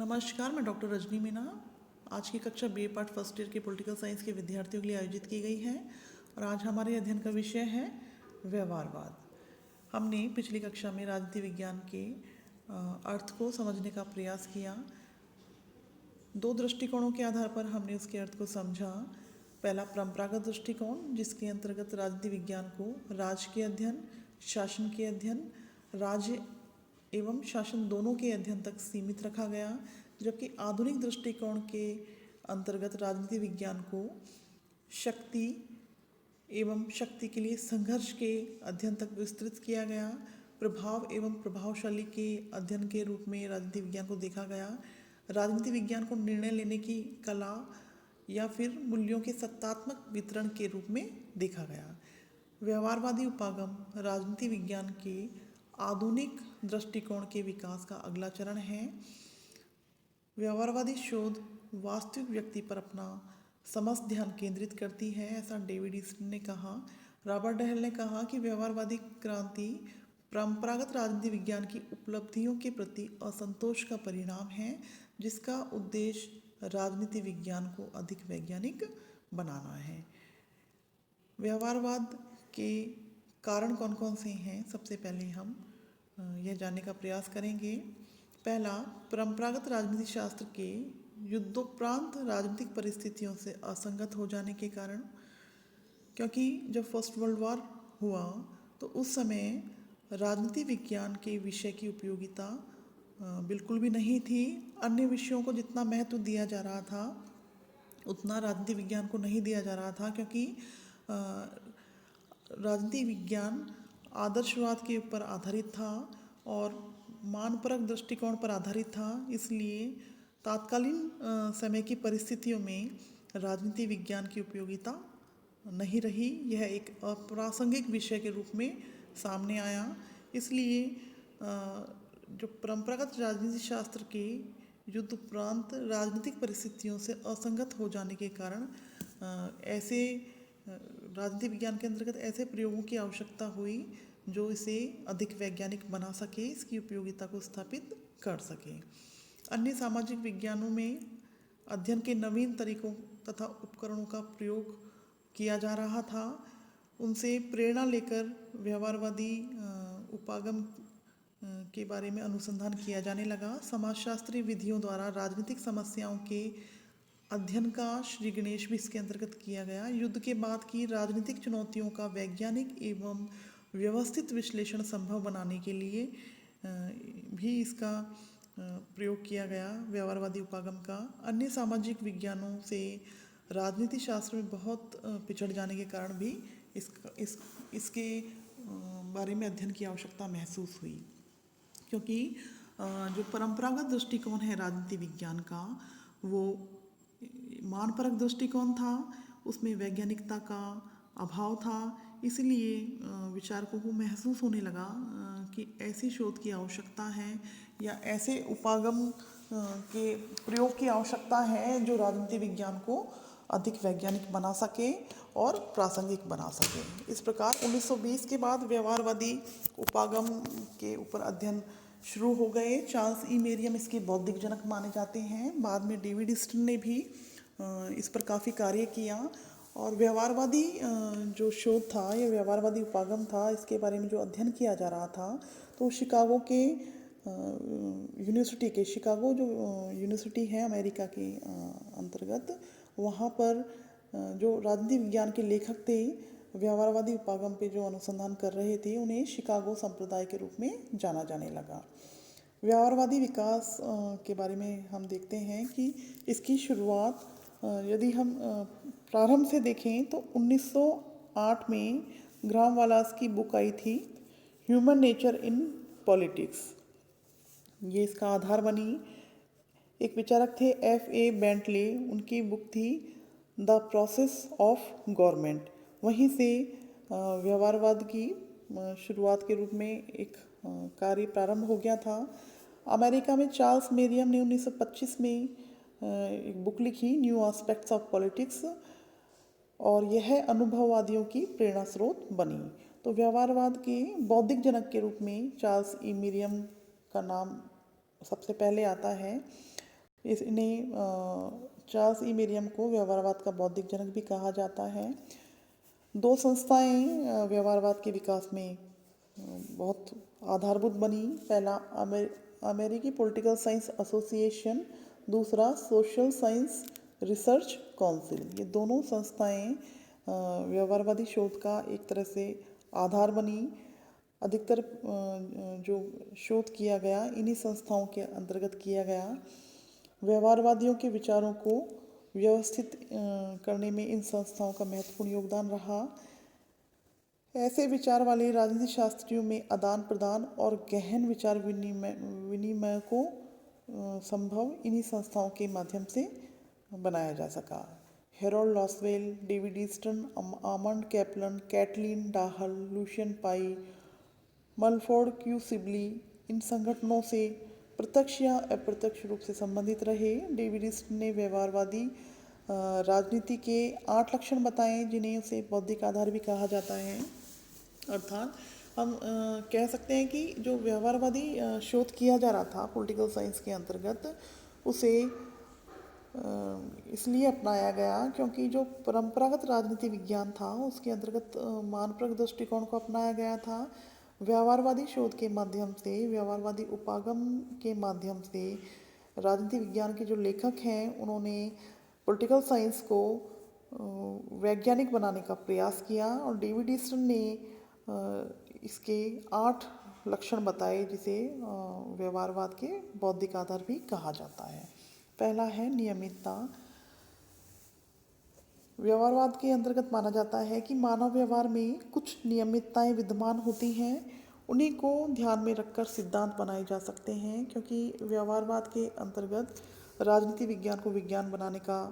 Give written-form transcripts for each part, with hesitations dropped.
नमस्कार, मैं डॉक्टर रजनी मीना। आज की कक्षा बी ए पार्ट फर्स्ट ईयर के पॉलिटिकल साइंस के विद्यार्थियों के लिए आयोजित की गई है और आज हमारे अध्ययन का विषय है व्यवहारवाद। हमने पिछली कक्षा में राजनीति विज्ञान के अर्थ को समझने का प्रयास किया। दो दृष्टिकोणों के आधार पर हमने उसके अर्थ को समझा। पहला परंपरागत दृष्टिकोण, जिसके अंतर्गत राजनीति विज्ञान को राज्य के अध्ययन, शासन के अध्ययन, राज्य एवं शासन दोनों के अध्ययन तक सीमित रखा गया, जबकि आधुनिक दृष्टिकोण के अंतर्गत राजनीति विज्ञान को शक्ति एवं शक्ति के लिए संघर्ष के अध्ययन तक विस्तृत किया गया। प्रभाव एवं प्रभावशाली के अध्ययन के रूप में राजनीति विज्ञान को देखा गया। राजनीति विज्ञान को निर्णय लेने की कला या फिर मूल्यों के सत्तात्मक वितरण के रूप में देखा गया। व्यवहारवादी उपागम राजनीति विज्ञान के आधुनिक दृष्टिकोण के विकास का अगला चरण है। व्यवहारवादी शोध वास्तविक व्यक्ति पर अपना समस्त ध्यान केंद्रित करती है, ऐसा डेविड ईस्टन ने कहा। रॉबर्ट डहल ने कहा कि व्यवहारवादी क्रांति परंपरागत राजनीति विज्ञान की उपलब्धियों के प्रति असंतोष का परिणाम है, जिसका उद्देश्य राजनीति विज्ञान को अधिक वैज्ञानिक बनाना है। व्यवहारवाद के कारण कौन कौन से हैं, सबसे पहले हम यह जानने का प्रयास करेंगे। पहला, परंपरागत राजनीति शास्त्र के युद्धोपरांत राजनीतिक परिस्थितियों से असंगत हो जाने के कारण, क्योंकि जब फर्स्ट वर्ल्ड वॉर हुआ तो उस समय राजनीति विज्ञान के विषय की उपयोगिता बिल्कुल भी नहीं थी। अन्य विषयों को जितना महत्व दिया जा रहा था उतना राजनीति विज्ञान को नहीं दिया जा रहा था, क्योंकि राजनीति विज्ञान आदर्शवाद के ऊपर आधारित था और मानपरक दृष्टिकोण पर आधारित था। इसलिए तात्कालीन समय की परिस्थितियों में राजनीति विज्ञान की उपयोगिता नहीं रही। यह एक अप्रासंगिक विषय के रूप में सामने आया। इसलिए जो परंपरागत राजनीति शास्त्र के युद्ध उपरांत राजनीतिक परिस्थितियों से असंगत हो जाने के कारण ऐसे राजनीति विज्ञान के अंतर्गत ऐसे प्रयोगों की आवश्यकता हुई जो इसे अधिक वैज्ञानिक बना सके, इसकी उपयोगिता को स्थापित कर सके। अन्य सामाजिक विज्ञानों में अध्ययन के नवीन तरीकों तथा उपकरणों का प्रयोग किया जा रहा था। उनसे प्रेरणा लेकर व्यवहारवादी उपागम के बारे में अनुसंधान किया जाने लगा। समाजशास्त्रीय विधियों द्वारा राजनीतिक समस्याओं के अध्ययन का श्री गणेश भी इसके अंतर्गत किया गया। युद्ध के बाद की राजनीतिक चुनौतियों का वैज्ञानिक एवं व्यवस्थित विश्लेषण संभव बनाने के लिए भी इसका प्रयोग किया गया व्यवहारवादी उपागम का। अन्य सामाजिक विज्ञानों से राजनीति शास्त्र में बहुत पिछड़ जाने के कारण भी इसके बारे में अध्ययन की आवश्यकता महसूस हुई, क्योंकि जो परंपरागत दृष्टिकोण है राजनीति विज्ञान का वो मानपरक दृष्टिकोण था, उसमें वैज्ञानिकता का अभाव था। इसलिए विचारकों को महसूस होने लगा कि ऐसी शोध की आवश्यकता है या ऐसे उपागम के प्रयोग की आवश्यकता है जो राजनीति विज्ञान को अधिक वैज्ञानिक बना सके और प्रासंगिक बना सके। इस प्रकार 1920 के बाद व्यवहारवादी उपागम के ऊपर अध्ययन शुरू हो गए। चार्ल्स ई मेरियम इसके बौद्धिक जनक माने जाते हैं। बाद में डेविड ईस्टन ने भी इस पर काफ़ी कार्य किया और व्यवहारवादी जो शोध था या व्यवहारवादी उपागम था, इसके बारे में जो अध्ययन किया जा रहा था, तो शिकागो के शिकागो जो यूनिवर्सिटी है अमेरिका के अंतर्गत, वहाँ पर जो राजनीति विज्ञान के लेखक थे व्यवहारवादी उपागम पे जो अनुसंधान कर रहे थे, उन्हें शिकागो संप्रदाय के रूप में जाना जाने लगा। व्यवहारवादी विकास के बारे में हम देखते हैं कि इसकी शुरुआत यदि हम प्रारंभ से देखें तो 1908 में ग्राहम वालास की बुक आई थी, ह्यूमन नेचर इन पॉलिटिक्स। ये इसका आधार बनी। एक विचारक थे F.A. बेंटले, उनकी बुक थी द प्रोसेस ऑफ गवर्नमेंट। वहीं से व्यवहारवाद की शुरुआत के रूप में एक कार्य प्रारंभ हो गया था। अमेरिका में चार्ल्स मेरियम ने 1925 में एक बुक लिखी न्यू एस्पेक्ट्स ऑफ पॉलिटिक्स, और यह अनुभववादियों की प्रेरणा स्रोत बनी। तो व्यवहारवाद के बौद्धिक जनक के रूप में चार्ल्स ई मेरियम का नाम सबसे पहले आता है। इन्हें चार्ल्स ई मेरियम को व्यवहारवाद का बौद्धिक जनक भी कहा जाता है। दो संस्थाएं व्यवहारवाद के विकास में बहुत आधारभूत बनी। पहला अमेरिकी पॉलिटिकल साइंस एसोसिएशन, दूसरा सोशल साइंस रिसर्च काउंसिल। ये दोनों संस्थाएं व्यवहारवादी शोध का एक तरह से आधार बनी। अधिकतर जो शोध किया गया इन्हीं संस्थाओं के अंतर्गत किया गया। व्यवहारवादियों के विचारों को व्यवस्थित करने में इन संस्थाओं का महत्वपूर्ण योगदान रहा। ऐसे विचार वाले राजनीति शास्त्रियों में आदान प्रदान और गहन विचार विनिमय को संभव इन्हीं संस्थाओं के माध्यम से बनाया जा सका। Harold Lasswell, David Easton, Almond Kaplan, Catlin Dahl, Lucian Pye, Mulford Q Sibley इन संगठनों से प्रत्यक्ष या अप्रत्यक्ष रूप से संबंधित रहे। डेविड ईस्टन ने व्यवहारवादी राजनीति के 8 लक्षण बताए जिन्हें उसे बौद्धिक आधार भी कहा जाता है। अर्थात हम कह सकते हैं कि जो व्यवहारवादी शोध किया जा रहा था पॉलिटिकल साइंस के अंतर्गत, उसे इसलिए अपनाया गया क्योंकि जो परंपरागत राजनीति विज्ञान था उसके अंतर्गत मानपरक दृष्टिकोण को अपनाया गया था। व्यवहारवादी शोध के माध्यम से, व्यवहारवादी उपागम के माध्यम से राजनीति विज्ञान के जो लेखक हैं उन्होंने पॉलिटिकल साइंस को वैज्ञानिक बनाने का प्रयास किया। और डेविड ईस्टन ने इसके 8 लक्षण बताए जिसे व्यवहारवाद के बौद्धिक आधार भी कहा जाता है। पहला है नियमितता। व्यवहारवाद के अंतर्गत माना जाता है कि मानव व्यवहार में कुछ नियमितताएं विद्यमान होती हैं, उन्हीं को ध्यान में रखकर सिद्धांत बनाए जा सकते हैं। क्योंकि व्यवहारवाद के अंतर्गत राजनीति विज्ञान को विज्ञान बनाने का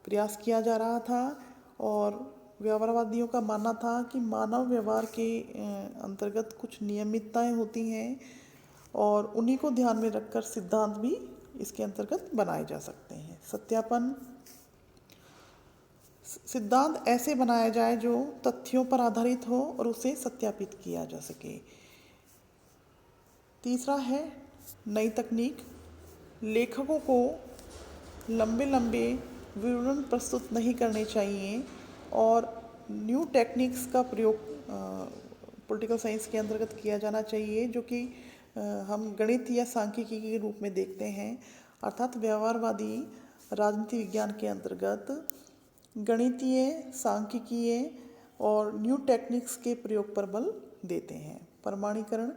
प्रयास किया जा रहा था और व्यवहारवादियों का मानना था कि मानव व्यवहार के अंतर्गत कुछ नियमितताएं होती हैं और उन्हीं को ध्यान में रखकर सिद्धांत भी इसके अंतर्गत बनाए जा सकते हैं। सत्यापन। सिद्धांत ऐसे बनाया जाए जो तथ्यों पर आधारित हो और उसे सत्यापित किया जा सके। तीसरा है नई तकनीक। लेखकों को लंबे लंबे विवरण प्रस्तुत नहीं करने चाहिए और न्यू टेक्निक्स का प्रयोग पॉलिटिकल साइंस के अंतर्गत किया जाना चाहिए, जो कि हम गणित या सांख्यिकी के रूप में देखते हैं। अर्थात व्यवहारवादी राजनीति विज्ञान के अंतर्गत गणितीय, सांख्यिकीय और न्यू टेक्निक्स के प्रयोग पर बल देते हैं। प्रमाणीकरण।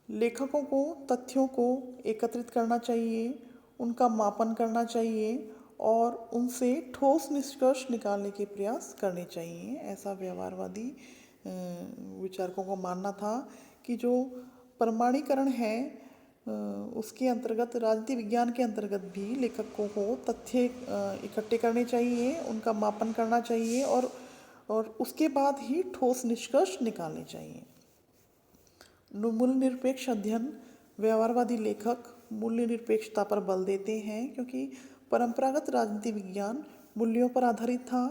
लेखकों को तथ्यों को एकत्रित करना चाहिए, उनका मापन करना चाहिए और उनसे ठोस निष्कर्ष निकालने के प्रयास करने चाहिए। ऐसा व्यवहारवादी विचारकों को मानना था कि जो प्रमाणीकरण है उसके अंतर्गत, राजनीति विज्ञान के अंतर्गत भी लेखकों को तथ्य इकट्ठे करने चाहिए, उनका मापन करना चाहिए और उसके बाद ही ठोस निष्कर्ष निकालने चाहिए। मूल्य निरपेक्ष अध्ययन। व्यवहारवादी लेखक मूल्य निरपेक्षता पर बल देते हैं क्योंकि परंपरागत राजनीति विज्ञान मूल्यों पर आधारित था।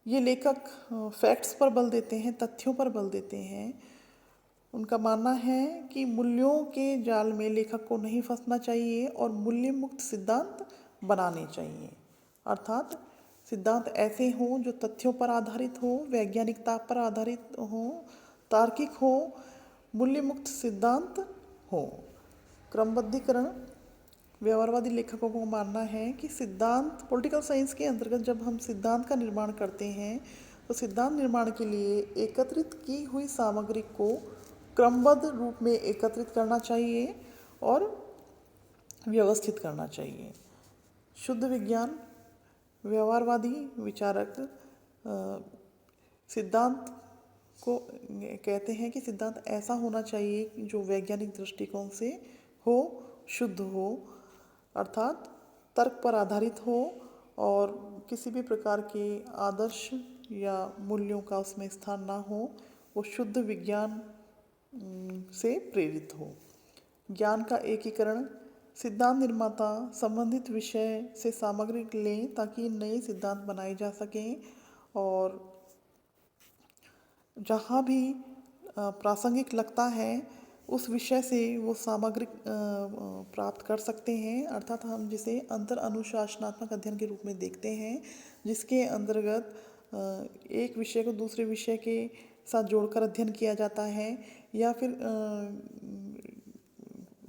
ये लेखक फैक्ट्स पर बल देते हैं, तथ्यों पर बल देते हैं। उनका मानना है कि मूल्यों के जाल में लेखक को नहीं फंसना चाहिए और मूल्य मुक्त सिद्धांत बनाने चाहिए। अर्थात सिद्धांत ऐसे हों जो तथ्यों पर आधारित हो, वैज्ञानिकता पर आधारित हो, तार्किक हो, मूल्य मुक्त सिद्धांत हो। क्रमबद्धीकरण। व्यवहारवादी लेखकों को मानना है कि सिद्धांत, पॉलिटिकल साइंस के अंतर्गत जब हम सिद्धांत का निर्माण करते हैं तो सिद्धांत निर्माण के लिए एकत्रित की हुई सामग्री को क्रमबद्ध रूप में एकत्रित करना चाहिए और व्यवस्थित करना चाहिए। शुद्ध विज्ञान। व्यवहारवादी विचारक सिद्धांत को कहते हैं कि सिद्धांत ऐसा होना चाहिए जो वैज्ञानिक दृष्टिकोण से हो, शुद्ध हो, अर्थात तर्क पर आधारित हो और किसी भी प्रकार के आदर्श या मूल्यों का उसमें स्थान ना हो। वो शुद्ध विज्ञान से प्रेरित हो। ज्ञान का एकीकरण। सिद्धांत निर्माता संबंधित विषय से सामग्री लें ताकि नए सिद्धांत बनाए जा सकें और जहाँ भी प्रासंगिक लगता है उस विषय से वो सामग्री प्राप्त कर सकते हैं, अर्थात हम जिसे अंतर अनुशासनात्मक अध्ययन के रूप में देखते हैं, जिसके अंतर्गत एक विषय को दूसरे विषय के साथ जोड़कर अध्ययन किया जाता है। या फिर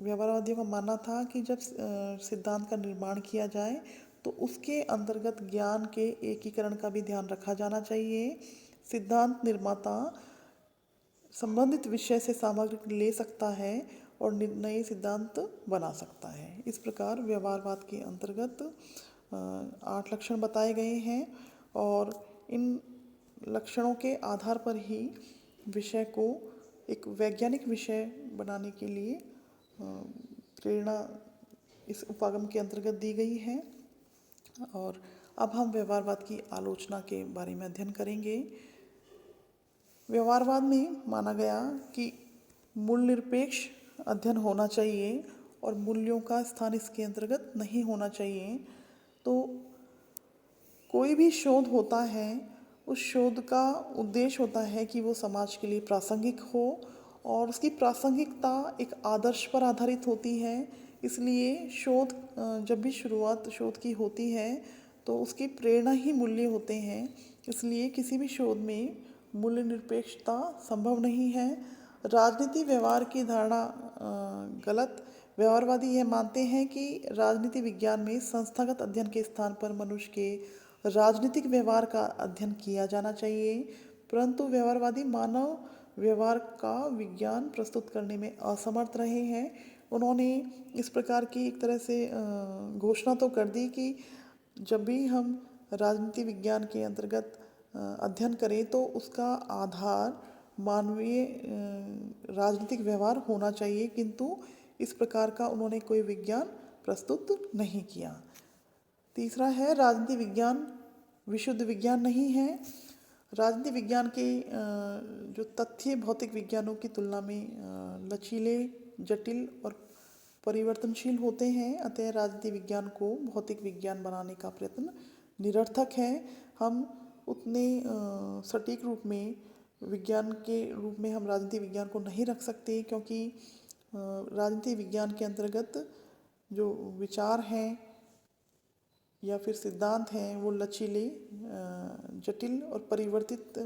व्यवहारवादियों का मानना था कि जब सिद्धांत का निर्माण किया जाए तो उसके अंतर्गत ज्ञान के एकीकरण का भी ध्यान रखा जाना चाहिए। सिद्धांत निर्माता संबंधित विषय से सामग्री ले सकता है और नए सिद्धांत बना सकता है। इस प्रकार व्यवहारवाद के अंतर्गत 8 लक्षण बताए गए हैं और इन लक्षणों के आधार पर ही विषय को एक वैज्ञानिक विषय बनाने के लिए प्रेरणा इस उपागम के अंतर्गत दी गई है। और अब हम व्यवहारवाद की आलोचना के बारे में अध्ययन करेंगे। व्यवहारवाद में माना गया कि मूल निरपेक्ष अध्ययन होना चाहिए और मूल्यों का स्थान इसके अंतर्गत नहीं होना चाहिए। तो कोई भी शोध होता है, उस शोध का उद्देश्य होता है कि वो समाज के लिए प्रासंगिक हो और उसकी प्रासंगिकता एक आदर्श पर आधारित होती है। इसलिए शोध जब भी शुरुआत शोध की होती है तो उसकी प्रेरणा ही मूल्य होते हैं। इसलिए किसी भी शोध में मूल्य निरपेक्षता संभव नहीं है। राजनीति व्यवहार की धारणा गलत। व्यवहारवादी यह मानते हैं कि राजनीति विज्ञान में संस्थागत अध्ययन के स्थान पर मनुष्य के राजनीतिक व्यवहार का अध्ययन किया जाना चाहिए, परंतु व्यवहारवादी मानव व्यवहार का विज्ञान प्रस्तुत करने में असमर्थ रहे हैं। उन्होंने इस प्रकार की एक तरह से घोषणा तो कर दी कि जब भी हम राजनीति विज्ञान के अंतर्गत अध्ययन करें तो उसका आधार मानवीय राजनीतिक व्यवहार होना चाहिए, किंतु इस प्रकार का उन्होंने कोई विज्ञान प्रस्तुत नहीं किया। तीसरा है, राजनीति विज्ञान विशुद्ध विज्ञान नहीं है। राजनीति विज्ञान के जो तथ्य भौतिक विज्ञानों की तुलना में लचीले, जटिल और परिवर्तनशील होते हैं, अतः राजनीति विज्ञान को भौतिक विज्ञान बनाने का प्रयत्न निरर्थक है। हम उतने सटीक रूप में विज्ञान के रूप में हम राजनीति विज्ञान को नहीं रख सकते, क्योंकि राजनीति विज्ञान के अंतर्गत जो विचार हैं या फिर सिद्धांत हैं वो लचीले, जटिल और परिवर्तित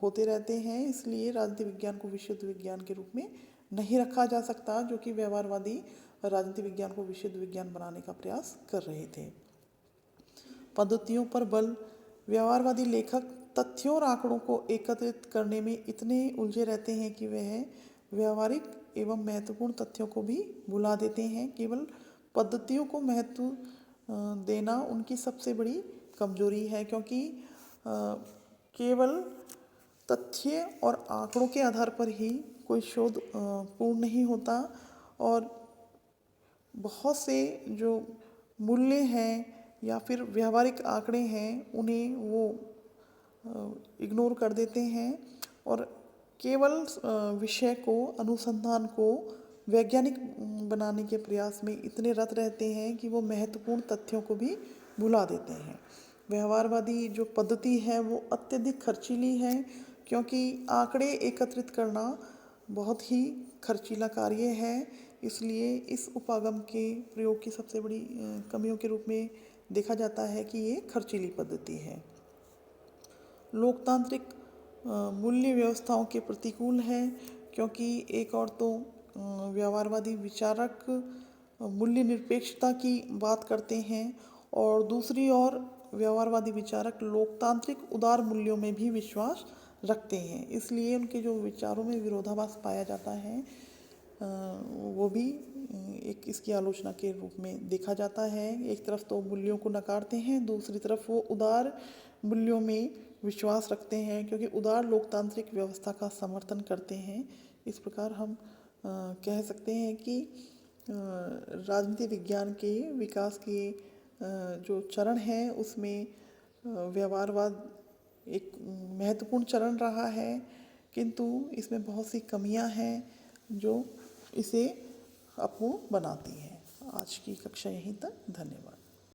होते रहते हैं। इसलिए राजनीति विज्ञान को विशुद्ध विज्ञान के रूप में नहीं रखा जा सकता, जो कि व्यवहारवादी राजनीति विज्ञान को विशुद्ध विज्ञान बनाने का प्रयास कर रहे थे। पद्धतियों पर बल। व्यवहारवादी लेखक तथ्यों और आंकड़ों को एकत्रित करने में इतने उलझे रहते हैं कि वह व्यवहारिक एवं महत्वपूर्ण तथ्यों को भी भुला देते हैं। केवल पद्धतियों को महत्व देना उनकी सबसे बड़ी कमजोरी है, क्योंकि केवल तथ्य और आंकड़ों के आधार पर ही कोई शोध पूर्ण नहीं होता और बहुत से जो मूल्य हैं या फिर व्यवहारिक आंकड़े हैं उन्हें वो इग्नोर कर देते हैं और केवल विषय को, अनुसंधान को वैज्ञानिक बनाने के प्रयास में इतने रत रहते हैं कि वो महत्वपूर्ण तथ्यों को भी भुला देते हैं। व्यवहारवादी जो पद्धति है वो अत्यधिक खर्चीली है, क्योंकि आंकड़े एकत्रित करना बहुत ही खर्चीला कार्य है। इसलिए इस उपागम के प्रयोग की सबसे बड़ी कमियों के रूप में देखा जाता है कि ये खर्चीली पद्धति है। लोकतांत्रिक मूल्य व्यवस्थाओं के प्रतिकूल है, क्योंकि एक और तो व्यवहारवादी विचारक मूल्य निरपेक्षता की बात करते हैं और दूसरी ओर व्यवहारवादी विचारक लोकतांत्रिक उदार मूल्यों में भी विश्वास रखते हैं। इसलिए उनके जो विचारों में विरोधाभास पाया जाता है वो भी एक इसकी आलोचना के रूप में देखा जाता है। एक तरफ तो मूल्यों को नकारते हैं, दूसरी तरफ वो उदार मूल्यों में विश्वास रखते हैं, क्योंकि उदार लोकतांत्रिक व्यवस्था का समर्थन करते हैं। इस प्रकार हम कह सकते हैं कि राजनीति विज्ञान के विकास के जो चरण है उसमें व्यवहारवाद एक महत्वपूर्ण चरण रहा है, किंतु इसमें बहुत सी कमियां हैं जो इसे अपूर्ण बनाती हैं। आज की कक्षा यहीं तक। धन्यवाद।